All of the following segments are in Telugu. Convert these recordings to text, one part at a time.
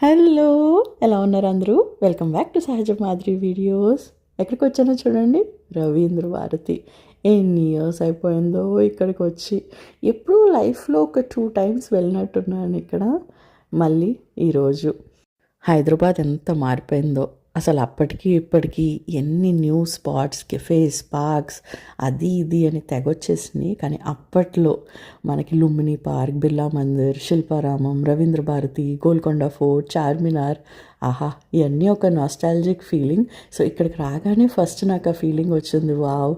హలో, ఎలా ఉన్నారు అందరూ? వెల్కమ్ బ్యాక్ టు సహజ మాదిరి వీడియోస్. ఎక్కడికి వచ్చానో చూడండి, రవీంద్ర భారతి. ఎన్ని ఇయర్స్ అయిపోయిందో ఇక్కడికి వచ్చి. ఎప్పుడూ లైఫ్లో ఒక 2 times వెళ్ళినట్టున్నాను ఇక్కడ. మళ్ళీ ఈరోజు హైదరాబాద్ ఎంత మారిపోయిందో అసలు. అప్పటికి ఇప్పటికీ ఎన్ని న్యూ స్పాట్స్, కెఫేస్, పార్క్స్, అది ఇది అని తెగొచ్చేసినాయి. కానీ అప్పట్లో మనకి లుంబిని పార్క్, బిర్లా మందిర్, శిల్పారామం, రవీంద్ర భారతి, గోల్కొండ ఫోర్ట్, చార్మినార్, ఆహా, ఇవన్నీ ఒక నాస్టాలజిక్ ఫీలింగ్. సో ఇక్కడికి రాగానే ఫస్ట్ నాకు ఆ ఫీలింగ్ వచ్చింది, వావ్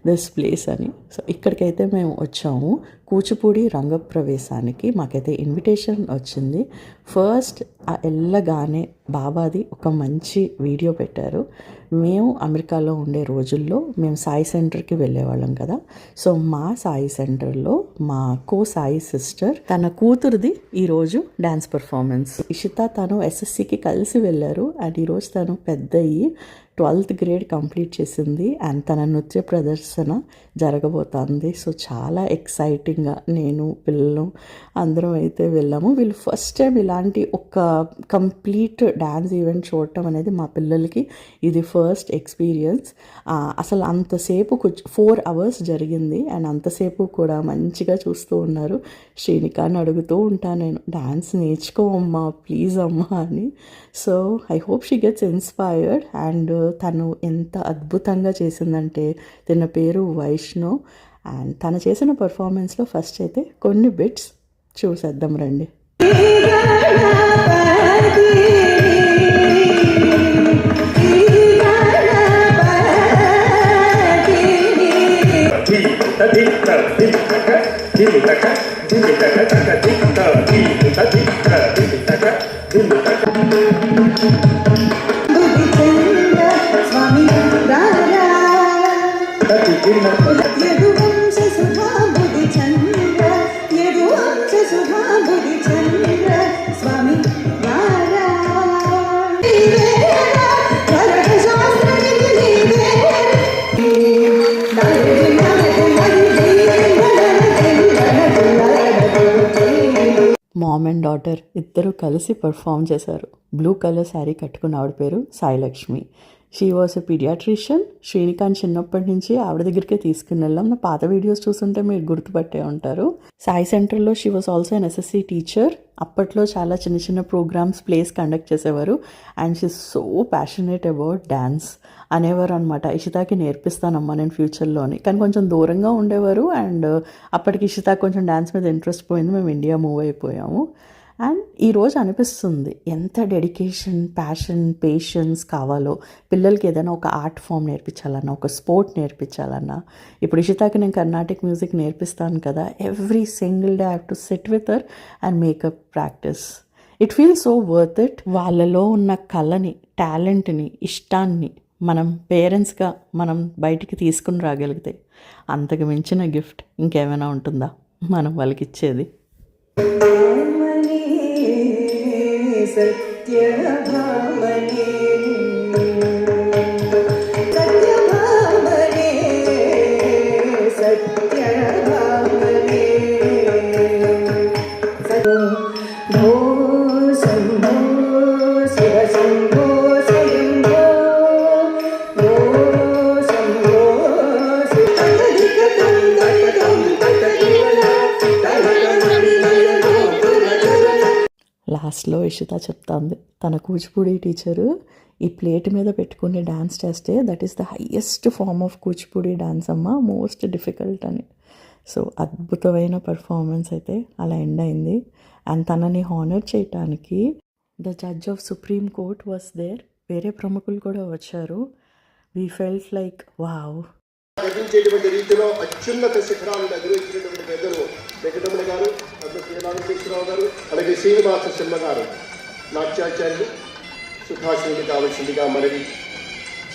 దిస్ ప్లేస్ అని. సో ఇక్కడికైతే మేము వచ్చాము కూచిపూడి రంగప్రవేశానికి. మాకైతే ఇన్విటేషన్ వచ్చింది. ఫస్ట్ వెళ్ళగానే బాబాది ఒక మంచి వీడియో పెట్టారు. మేము అమెరికాలో ఉండే రోజుల్లో మేము సాయి సెంటర్కి వెళ్ళేవాళ్ళం కదా. సో మా సాయి సెంటర్లో మా సాయి సిస్టర్ తన కూతురుది ఈరోజు డ్యాన్స్ పర్ఫార్మెన్స్. ఇషిత తను ఎస్ఎస్సికి కలిసి వెళ్ళారు. అండ్ ఈరోజు తను పెద్ద 12th grade కంప్లీట్ చేసింది. అండ్ తన నృత్య ప్రదర్శన జరగబోతోంది. సో చాలా ఎక్సైటింగ్గా నేను పిల్లలు అందరం అయితే వెళ్ళాము. వీళ్ళు ఫస్ట్ టైం ఇలాంటి ఒక కంప్లీట్ డ్యాన్స్ ఈవెంట్ చూడటం అనేది మా పిల్లలకి ఇది ఫస్ట్ ఎక్స్పీరియన్స్. అసలు అంతసేపు 4 hours జరిగింది. అండ్ అంతసేపు కూడా మంచిగా చూస్తూ ఉన్నారు. శ్రీనికాని అడుగుతూ ఉంటాను నేను, డ్యాన్స్ నేర్చుకో అమ్మా ప్లీజ్ అమ్మా అని. So I hope she gets inspired. And తను ఎంత అద్భుతంగా చేసిందంటే, తన పేరు వైష్ణవ్. అండ్ తను చేసిన పర్ఫార్మెన్స్లో ఫస్ట్ అయితే కొన్ని బిట్స్ చూసేద్దాం రండి. మామ్ అండ్ డాటర్ ఇద్దరు కలిసి పర్ఫామ్ చేశారు. బ్లూ కలర్ శారీ కట్టుకున్న ఆవిడ పేరు Sailakshmi. She was a pediatrician. Srinikanth చిన్నప్పటి నుంచి ఆవిడ దగ్గరికే తీసుకుని వెళ్ళాం. నా పాత వీడియోస్ చూస్తుంటే మీరు గుర్తుపట్టే ఉంటారు. సాయి సెంటర్లో she was also an SSC teacher. అప్పట్లో చాలా చిన్న చిన్న ప్రోగ్రామ్స్, ప్లేస్ కండక్ట్ చేసేవారు. And she so passionate about dance అనేవారు అనమాట. ఇషితాకి నేర్పిస్తానమ్మా నేను ఫ్యూచర్లోని. కానీ కొంచెం దూరంగా ఉండేవారు. అండ్ అప్పటికి ఇషితాకి కొంచెం డ్యాన్స్ మీద ఇంట్రెస్ట్ పోయింది. మేము ఇండియా మూవ్ అయిపోయాము. అండ్ ఈరోజు అనిపిస్తుంది ఎంత డెడికేషన్, ప్యాషన్, పేషెన్స్ కావాలో పిల్లలకి. ఏదైనా ఒక ఆర్ట్ ఫామ్ నేర్పించాలన్నా, ఒక స్పోర్ట్ నేర్పించాలన్నా. ఇప్పుడు ఇషితాకి నేను కర్ణాటిక్ మ్యూజిక్ నేర్పిస్తాను కదా, every single day I have to SIT with her and makeup practice. It feels so worth it. వాళ్ళలో ఉన్న కళని, టాలెంట్ని, ఇష్టాన్ని మనం పేరెంట్స్గా మనం బయటికి తీసుకుని రాగలిగితే అంతకు మించిన గిఫ్ట్ ఇంకేమైనా ఉంటుందా మనం వాళ్ళకి ఇచ్చేది? సత్యభామనే సత్యభామనే సత్యభామనే శంభో శంభో శివ శంభో శంభో శంభో లాస్ట్లో ఇషిత చెప్తాంది, తన కూచిపూడి టీచరు ఈ ప్లేట్ మీద పెట్టుకుని డ్యాన్స్ చేస్తే that is the highest form of Kuchipudi dance అమ్మ, మోస్ట్ డిఫికల్ట్ అని. సో అద్భుతమైన పర్ఫార్మెన్స్ అయితే అలా ఎండ్ అయింది. అండ్ తనని హానర్ చేయటానికి the judge of supreme court was there. వేరే ప్రముఖులు కూడా వచ్చారు. We felt like wow. గర్వించేటువంటి రీతిలో అత్యున్నత శిఖరాలను అధిరోహించినటువంటి పెద్దలు వెంకటరమణ గారు, నాగేశ్వరరావు గారు, అలాగే శ్రీనివాస శర్మ గారు నాట్యాచార్యులు సుఖాసనులు కావాల్సిందిగా మనవి.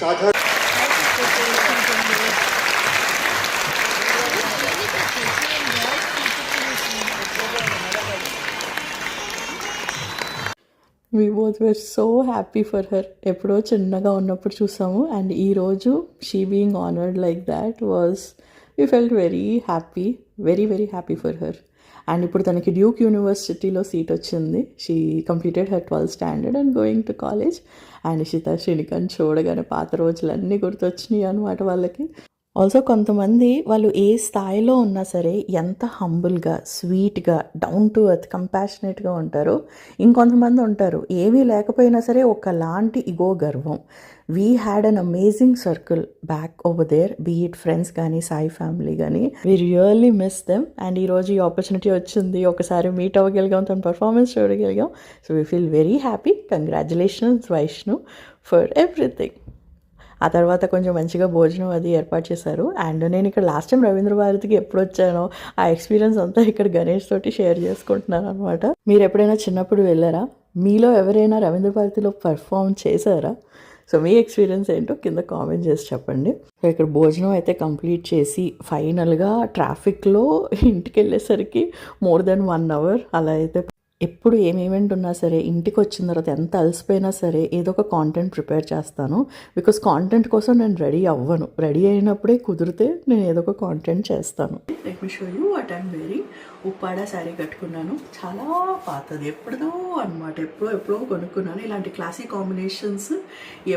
సాధారణ We both were so happy for her. ఎప్పుడో చిన్నగా ఉన్నప్పుడు చూసాము. అండ్ ఈరోజు she being honoured like that was, we felt very happy, very very happy for her. And ఇప్పుడు తనకి డ్యూక్ యూనివర్సిటీలో సీట్ వచ్చింది. She completed her 12th standard and going to college. And Ishita Srinikanth చూడగానే పాత రోజులన్నీ గుర్తొచ్చినాయి అనమాట వాళ్ళకి. ఆల్సో కొంతమంది వాళ్ళు ఏ స్థాయిలో ఉన్నా సరే ఎంత హంబుల్గా, స్వీట్గా, డౌన్ టు ఎర్త్, కంపాషనేట్గా ఉంటారో, ఇంకొంతమంది ఉంటారు ఏమీ లేకపోయినా సరే ఒకలాంటి ఇగో, గర్వం. We had an amazing circle back over there, be it friends కానీ సాయి ఫ్యామిలీ కానీ. We really miss them. And ఈరోజు ఈ ఆపర్చునిటీ వచ్చింది, ఒకసారి మీట్ అవ్వగలిగాం, తన పర్ఫార్మెన్స్ చూడగలిగాం. So we feel very happy. Congratulations Vaishnu for everything. ఆ తర్వాత కొంచెం మంచిగా భోజనం అది ఏర్పాటు చేశారు. అండ్ నేను ఇక్కడ లాస్ట్ టైం రవీంద్ర భారతికి ఎప్పుడు వచ్చానో ఆ ఎక్స్పీరియన్స్ అంతా ఇక్కడ గణేష్ తోటి షేర్ చేసుకుంటున్నాను అనమాట. మీరు ఎప్పుడైనా చిన్నప్పుడు వెళ్ళారా? మీలో ఎవరైనా రవీంద్ర భారతిలో పర్ఫామ్ చేశారా? సో మీ ఎక్స్పీరియన్స్ ఏంటో కింద కామెంట్ చేసి చెప్పండి. సో ఇక్కడ భోజనం అయితే కంప్లీట్ చేసి ఫైనల్గా ట్రాఫిక్లో ఇంటికి వెళ్ళేసరికి మోర్ దెన్ 1 hour అలా అయితే. ఎప్పుడు ఏం ఈవెంట్ ఉన్నా సరే ఇంటికి వచ్చిన తర్వాత ఎంత అలసిపోయినా సరే ఏదో ఒక కాంటెంట్ ప్రిపేర్ చేస్తాను. బికాస్ కాంటెంట్ కోసం నేను రెడీ అవ్వను. రెడీ అయినప్పుడే కుదిరితే నేను ఏదో ఒక కాంటెంట్ చేస్తాను. Let me show you what I'm wearing. Uppada sari కట్టుకున్నాను. చాలా పాతది, ఎప్పుడుదో అనమాట. ఎప్పుడో కొనుక్కున్నాను. ఇలాంటి క్లాసిక్ కాంబినేషన్స్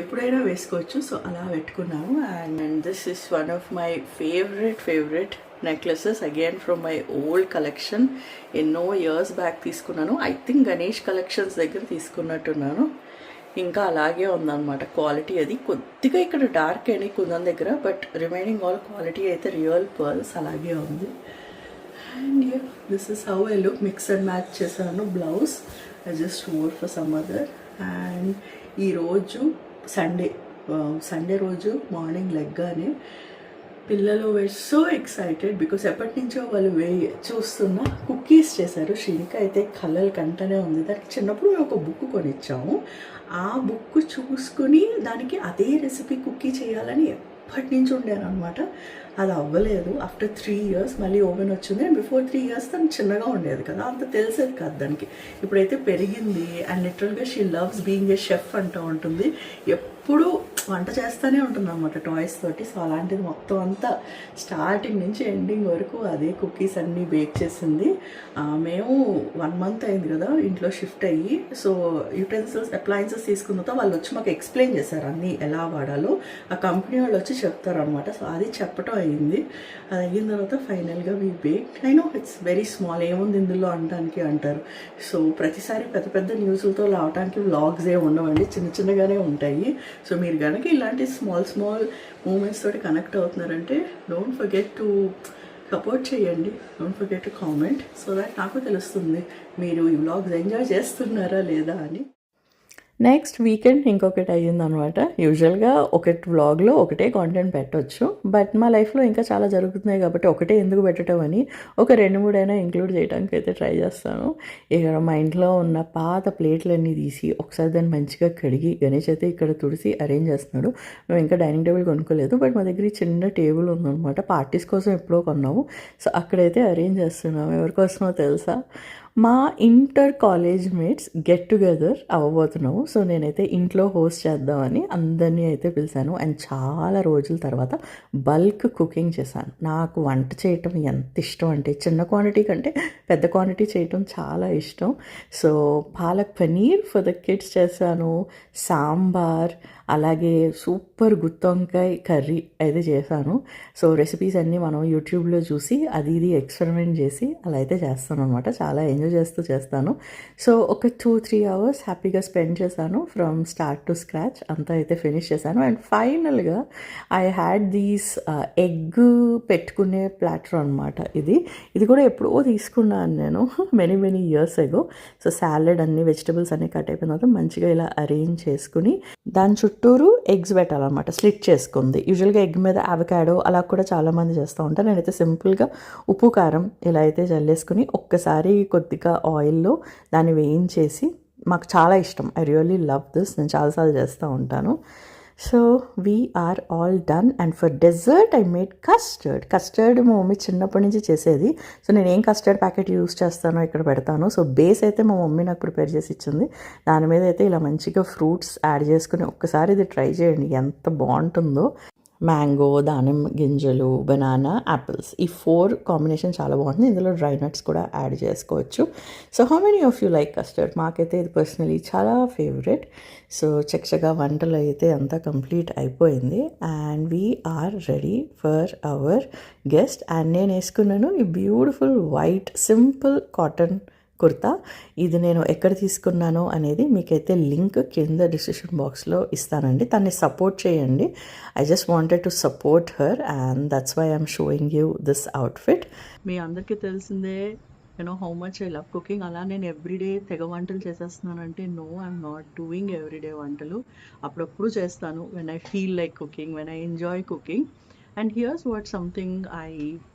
ఎప్పుడైనా వేసుకోవచ్చు. సో అలా పెట్టుకున్నాను. And this is one of my favourite necklaces again from my old collection. ఎన్నో ఇయర్స్ బ్యాక్ తీసుకున్నాను. ఐ థింక్ గణేష్ కలెక్షన్స్ దగ్గర తీసుకున్నట్టున్నాను. ఇంకా అలాగే ఉందన్నమాట క్వాలిటీ. అది కొద్దిగా ఇక్కడ డార్క్ అయినాయి కుందన్ దగ్గర, బట్ రిమైనింగ్ ఆల్ క్వాలిటీ అయితే రియల్ పర్ల్స్ అలాగే ఉంది. And this is how I look. Mix and match చేశాను. Blouse I just wore for some other. And ఈరోజు సండే రోజు మార్నింగ్ లెగ్గానే పిల్లలు వేర్ సో ఎక్సైటెడ్ బికాస్ ఎప్పటి నుంచో వాళ్ళు చూస్తున్న కుకీస్ చేశారు. శ్రీనిక అయితే కళ్ళలు కంటనే ఉంది. దానికి చిన్నప్పుడు మేము ఒక బుక్ కొనిచ్చాము. ఆ బుక్ చూసుకుని దానికి అదే రెసిపీ కుకీ చేయాలని ఎప్పటి నుంచి ఉండాను అనమాట. అది అవ్వలేదు. ఆఫ్టర్ 3 years మళ్ళీ ఓవెన్ వచ్చింది. అండ్ బిఫోర్ 3 years తను చిన్నగా ఉండేది కదా, అంత తెలిసేది కాదు దానికి. ఇప్పుడైతే పెరిగింది. అండ్ లిటరల్గా she loves being a chef అంటూ ఉంటుంది. ఎప్పుడు వంట చేస్తూనే ఉంటుంది అనమాట టాయ్స్ తోటి. సో అలాంటిది మొత్తం అంతా స్టార్టింగ్ నుంచి ఎండింగ్ వరకు అదే కుకీస్ అన్నీ బేక్ చేసింది. మేము 1 month అయింది కదా ఇంట్లో షిఫ్ట్ అయ్యి. సో యూటెన్సిల్స్, అప్లయన్సెస్ తీసుకున్న తర్వాత వాళ్ళు వచ్చి మాకు ఎక్స్ప్లెయిన్ చేశారు అన్నీ ఎలా వాడాలో. ఆ కంపెనీ వాళ్ళు వచ్చి చెప్తారు అనమాట. సో అది చెప్పడం అయ్యింది. అది అయిన తర్వాత ఫైనల్గా we bake. I know it's very small, ఏముంది ఇందులో అనడానికి అంటారు. సో ప్రతిసారి పెద్ద న్యూస్లతో రావడానికి వ్లాగ్స్ ఏ ఉండవండి, చిన్నగానే ఉంటాయి. సో మీరు కనుక ఇలాంటి స్మాల్ మూమెంట్స్ తోటి కనెక్ట్ అవుతున్నారంటే డోంట్ ఫర్గెట్ టు సపోర్ట్ చేయండి. Don't forget to comment so that నాకు తెలుస్తుంది మీరు ఈ వ్లాగ్స్ ఎంజాయ్ చేస్తున్నారా లేదా అని. నెక్స్ట్ వీకెండ్ ఇంకొకటి అయ్యిందనమాట. యూజువల్గా వ్లాగ్లో ఒకటే కాంటెంట్ పెట్టవచ్చు, బట్ మా లైఫ్లో ఇంకా చాలా జరుగుతున్నాయి కాబట్టి ఒకటే ఎందుకు పెట్టడం అని ఒక 2-3 అయినా ఇంక్లూడ్ చేయడానికి అయితే ట్రై చేస్తాను. ఇక్కడ మా ఇంట్లో ఉన్న పాత ప్లేట్లన్నీ తీసి ఒకసారి దాన్ని మంచిగా కడిగి గణేష్ అయితే ఇక్కడ తుడిసి అరేంజ్ చేస్తున్నాడు. మేము ఇంకా డైనింగ్ టేబుల్ కొనుక్కోలేదు, బట్ మా దగ్గర చిన్న టేబుల్ ఉందన్నమాట. పార్టీస్ కోసం ఎప్పుడో కొన్నాము. సో అక్కడైతే అరేంజ్ చేస్తున్నాము. ఎవరికోసమో తెలుసా? మా inter college mates get together అవ్వబోతున్నాము. సో నేనైతే ఇంట్లో హోస్ట్ చేద్దామని అందరినీ అయితే పిలిచాను. అండ్ చాలా రోజుల తర్వాత బల్క్ కుకింగ్ చేశాను. నాకు వంట చేయటం ఎంత ఇష్టం అంటే చిన్న క్వాంటిటీ కంటే పెద్ద క్వాంటిటీ చేయటం చాలా ఇష్టం. So palak paneer for the kids చేశాను. సాంబార్, అలాగే సూపర్ గుత్తొంకాయ కర్రీ అయితే చేశాను. సో రెసిపీస్ అన్నీ మనం యూట్యూబ్లో చూసి ఇది ఎక్స్పెరిమెంట్ చేసి అలా అయితే చేస్తాను అనమాట. చాలా ఎంజాయ్ చేస్తాను. సో ఒక 2-3 hours హ్యాపీగా స్పెండ్ చేశాను ఫ్రమ్ స్టార్ట్ టు స్క్రాచ్. అంతా అయితే ఫినిష్ చేశాను. అండ్ ఫైనల్గా ఐ హ్యాడ్ దీస్ ఎగ్ పెట్టుకునే ప్లాటర్ అనమాట. ఇది కూడా ఎప్పుడో తీసుకున్నాను నేను many years ago. So salad అన్ని వెజిటబుల్స్ అన్నీ కట్ అయిపోయిన తర్వాత మంచిగా ఇలా అరేంజ్ చేసుకుని దాని చుట్టూరు ఎగ్స్ పెట్టాలన్నమాట, స్లిట్ చేసుకుంది. యూజువల్గా ఎగ్ మీద అవకాడో అలా కూడా చాలామంది చేస్తూ ఉంటారు. నేనైతే సింపుల్గా ఉప్పు కారం ఇలా అయితే జల్లేసుకుని ఒక్కసారి కొద్దిగా ఆయిల్లో దాన్ని వేయించేసి, మాకు చాలా ఇష్టం, ఐ రియల్లీ లవ్ దిస్, నేను చాలాసార్లు చేస్తూ ఉంటాను. So we are all done. And for dessert I made custard మా మమ్మీ చిన్నప్పటి నుంచి చేసేది. సో నేను ఏం కస్టర్డ్ ప్యాకెట్ యూస్ చేస్తానో ఇక్కడ పెడతాను. సో బేస్ అయితే మా మమ్మీ నాకు ప్రిపేర్ చేసి ఇచ్చింది. దాని మీద అయితే ఇలా మంచిగా ఫ్రూట్స్ యాడ్ చేసుకుని ఒక్కసారి ఇది ట్రై చేయండి, ఎంత బాగుంటుందో. మ్యాంగో, దానిమ్మ గింజలు, బనానా, యాపిల్స్. ఈ 4 కాంబినేషన్ చాలా బాగుంటుంది. ఇందులో డ్రై నట్స్ కూడా యాడ్ చేసుకోవచ్చు. So how many of you like custard? మాకైతే ఇది పర్సనలీ చాలా ఫేవరెట్. సో చక్కగా వంటలు అయితే అంతా కంప్లీట్ అయిపోయింది and we are ready for our guest. And నేను వేసుకున్నాను ఈ beautiful white simple cotton kurta. ఇది నేను ఎక్కడ తీసుకున్నాను అనేది మీకైతే లింక్ కింద డిస్క్రిప్షన్ బాక్స్లో ఇస్తానండి. తన్ని సపోర్ట్ చేయండి. I just wanted to support her and that's why I'm showing you this outfit. మీ అందరికీ తెలిసిందే how much I love cooking. అలా నేను ఎవ్రీడే తెగ వంటలు చేసేస్తున్నానంటే no, I'm not doing everyday వంటలు. అప్పుడప్పుడు చేస్తాను when I feel like cooking, when I enjoy cooking. And here's what something I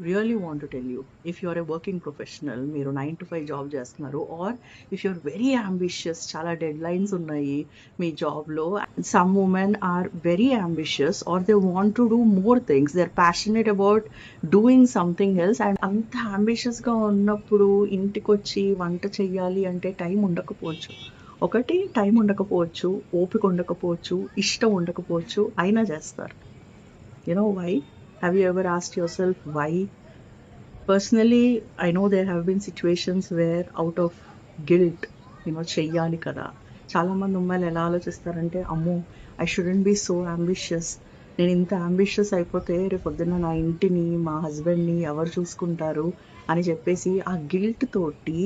really want to tell you. If you're a working professional, మీరు 9 to 5 జాబ్ చేస్తున్నారు, or if you're very ambitious, చాలా డెడ్లైన్స్ ఉన్నాయి మీ జాబ్లో. Some women are very ambitious or they want to do more things. They're passionate about doing something else. And అంత ambitiousగా ఉన్నప్పుడు ఇంటికి వచ్చి వంట చెయ్యాలి అంటే టైం ఉండకపోవచ్చు. ఒకటి టైం ఉండకపోవచ్చు, ఓపిక ఉండకపోవచ్చు, ఇష్టం ఉండకపోవచ్చు, అయినా చేస్తారు. You know why? Have you ever asked yourself why? Personally, I know there have been situations where out of guilt, చెయ్యాలి కదా. చాలామంది అమ్మాయిలు ఎలా ఆలోచిస్తారంటే, అమ్మో I shouldn't be so ambitious. నేను ఇంత అంబిషియస్ అయిపోతే రేపు పొద్దున్న నా ఇంటిని, మా హస్బెండ్ని ఎవరు చూసుకుంటారు అని చెప్పేసి ఆ గిల్ట్ తోటి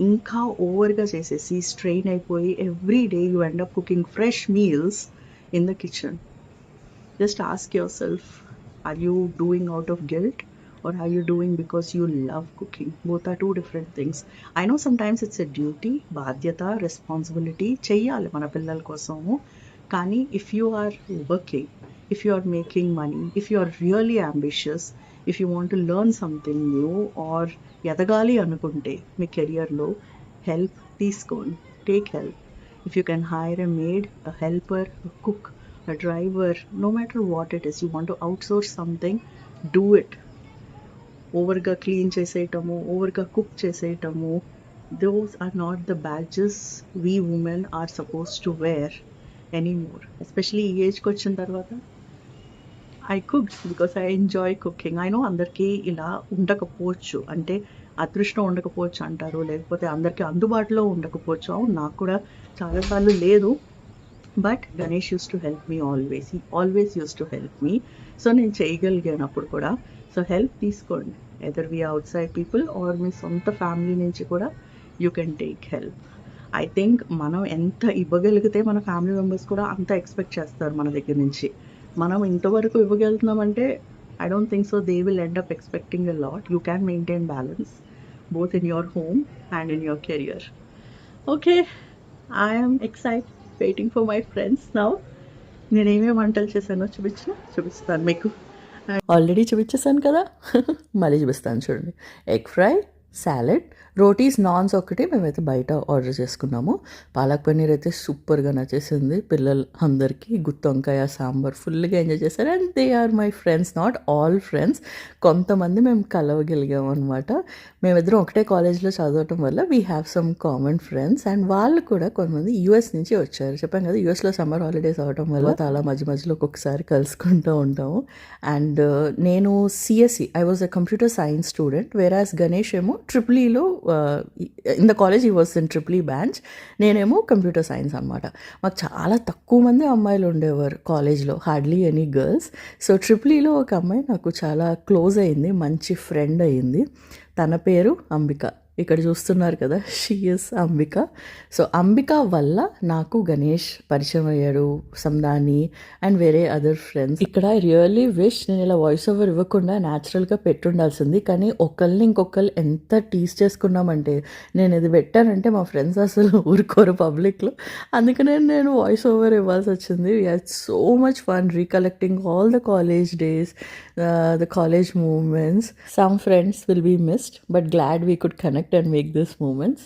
ఇంకా ఓవర్గా చేసేసి స్ట్రెయిన్ అయిపోయి every day you end up cooking fresh meals in the kitchen. Just ask yourself, are you doing out of guilt or are you doing because you love cooking? Both are two different things. I know sometimes it's a duty, బాధ్యత, responsibility, చెయ్యాలి మన పిల్లల కోసము. కానీ if you are working, if you are making money, if you are really ambitious, if you want to learn something new or ఎదగాలి అనుకుంటే మీ కెరియర్లో హెల్ప్ తీసుకోండి. Take help. If you can hire a maid, a helper, a cook, a driver, no matter what it is, you want to outsource something, do it. ఓవర్గా క్లీన్ చేసేయటము, ఓవర్గా cook చేసేయటము, those are not the badges we women are supposed to wear anymore. Especially ఈ ఏజ్కి వచ్చిన తర్వాత I cooked because I enjoy cooking. I know అందరికీ ఇలా ఉండకపోవచ్చు, అంటే అదృష్టం ఉండకపోవచ్చు అంటారు, లేకపోతే అందరికీ అందుబాటులో ఉండకపోవచ్చు. అవును, నాకు కూడా చాలాసార్లు లేదు. But Ganesh used to help me always. He always used to help me. So నేను చేయగలిగానప్పుడు కూడా. సో హెల్ప్ తీసుకోండి. Either we outside people or మీ సొంత ఫ్యామిలీ నుంచి కూడా you can take help. I think మనం ఎంత ఇవ్వగలిగితే మన ఫ్యామిలీ మెంబర్స్ కూడా అంత ఎక్స్పెక్ట్ చేస్తారు మన దగ్గర నుంచి. మనం ఇంతవరకు ఇవ్వగలుగుతున్నామంటే I don't think so they will end up expecting a lot. You can maintain balance both in your home and in your career. Okay, I am excited, waiting for my friends now. నేనేమేమి వంటలు చేశానో చూపిస్తాను మీకు. ఆల్రెడీ చూపించేసాను కదా, మళ్ళీ చూపిస్తాను చూడండి. Egg fry, salad, rotis, naans ఒకటి మేమైతే బయట ఆర్డర్ చేసుకున్నాము. పాలక్ పన్నీర్ అయితే సూపర్గా నచ్చేసింది పిల్లలు అందరికీ. గుత్తి వంకాయ, సాంబార్ ఫుల్గా ఎంజాయ్ చేశారు. And they are my friends, not all friends. కొంతమంది మేము కలవగలిగాము అనమాట. మేమిద్దరం ఒకటే కాలేజ్లో చదవటం వల్ల we have some common friends. And వాళ్ళు కూడా కొంతమంది యూఎస్ నుంచి వచ్చారు. చెప్పాను కదా, యూఎస్లో సమ్మర్ హాలిడేస్ అవడం వల్ల చాలా మధ్యలో ఒక్కొక్కసారి కలుసుకుంటూ ఉంటాము. అండ్ నేను CSC, I was a computer science student, whereas Ganesh ఏమో ట్రిపులీలో in the college he was in triple E branch. నేనేమో కంప్యూటర్ సైన్స్ అనమాట. మాకు చాలా తక్కువ మంది అమ్మాయిలు ఉండేవారు కాలేజ్లో, హార్డ్లీ ఎనీ గర్ల్స్. సో ట్రిపులీలో ఒక అమ్మాయి నాకు చాలా క్లోజ్ అయింది, మంచి ఫ్రెండ్ అయింది. తన పేరు అంబిక. ఇక్కడ చూస్తున్నారు కదా, she is Ambika. So Ambika వల్ల నాకు గణేష్ పరిచయం అయ్యాడు, సందాని అండ్ వేరే అదర్ ఫ్రెండ్స్. ఇక్కడ ఐ రియల్లీ విష్ నేను ఇలా వాయిస్ ఓవర్ ఇవ్వకుండా న్యాచురల్గా పెట్టుండాల్సింది. కానీ ఒకళ్ళని ఇంకొకళ్ళు ఎంత టీస్ చేసుకున్నామంటే, నేను ఇది పెట్టానంటే మా ఫ్రెండ్స్ అసలు ఊరుకోరు పబ్లిక్లో. అందుకనే నేను వాయిస్ ఓవర్ ఇవ్వాల్సి వచ్చింది. We had so much fun recollecting all the college days, the college moments. Some friends will be missed, but glad we could connect and make these moments.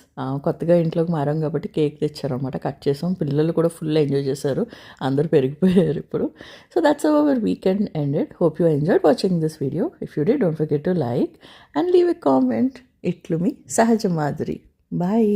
కొత్తగా ఇంట్లోకి మారాం కాబట్టి కేక్ తెచ్చారనమాట, కట్ చేసాం. పిల్లలు కూడా ఫుల్ ఎంజాయ్ చేశారు, అందరూ పెరిగిపోయారు ఇప్పుడు. So that's how our weekend ended. Hope you enjoyed watching this video. If you did, don't forget to like and leave a comment. Itlu me Sahaja Madhuri. Bye.